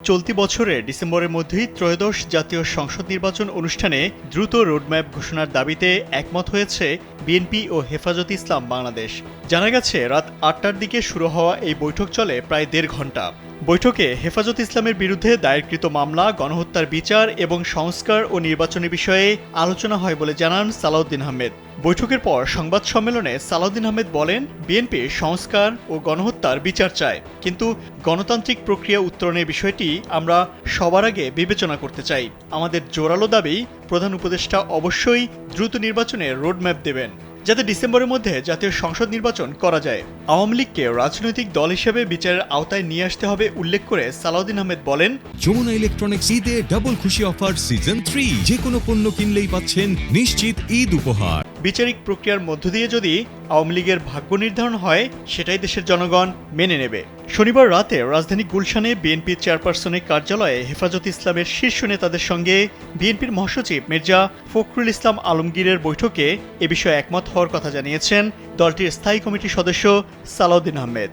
চলতি বছরের ডিসেম্বরের মধ্যেই ত্রয়োদশ জাতীয় সংসদ নির্বাচন অনুষ্ঠানে দ্রুত রোডম্যাপ ঘোষণার দাবিতে একমত হয়েছে বিএনপি ও হেফাজতে ইসলাম বাংলাদেশ। জানা গেছে, রাত ৮টার দিকে শুরু হওয়া এই বৈঠক চলে প্রায় ১.৫ ঘণ্টা। বৈঠকে হেফাজতে ইসলামের বিরুদ্ধে দায়েরকৃত মামলা, গণহত্যার বিচার এবং সংস্কার ও নির্বাচনী বিষয়ে আলোচনা হয় বলে জানান সালাউদ্দিন আহমেদ। বৈঠকের পর সংবাদ সম্মেলনে সালাউদ্দিন আহমেদ বলেন, বিএনপি সংস্কার ও গণহত্যার বিচার চায়, কিন্তু গণতান্ত্রিক প্রক্রিয়া উত্তরণের বিষয়টি আমরা সবার আগে বিবেচনা করতে চাই। আমাদের জোরালো দাবি, প্রধান উপদেষ্টা অবশ্যই দ্রুত নির্বাচনের রোডম্যাপ দেবেন, যাতে ডিসেম্বরের মধ্যে জাতীয় সংসদ নির্বাচন করা যায়। আওয়ামী লীগকে রাজনৈতিক দল হিসেবে বিচারের আওতায় নিয়ে আসতে হবে উল্লেখ করে সালাউদ্দিন আহমেদ বলেন, যমুনা ইলেকট্রনিক্স ঈদে ডাবল খুশি অফার সিজন 3, যে কোনো পণ্য কিনলেই পাচ্ছেন নিশ্চিত ঈদ উপহার। বিচারিক প্রক্রিয়ার মধ্য দিয়ে যদি আওয়ামী লীগের ভাগ্য নির্ধারণ হয়, সেটাই দেশের জনগণ মেনে নেবে। শনিবার রাতে রাজধানী গুলশানে বিএনপি চেয়ারপারসনের কার্যালয়ে হেফাজতে ইসলামের শীর্ষ নেতাদের সঙ্গে বিএনপির মহাসচিব মির্জা ফখরুল ইসলাম আলমগীরের বৈঠকে এ বিষয়ে একমত হওয়ার কথা জানিয়েছেন দলটির স্থায়ী কমিটির সদস্য সালাউদ্দিন আহমেদ।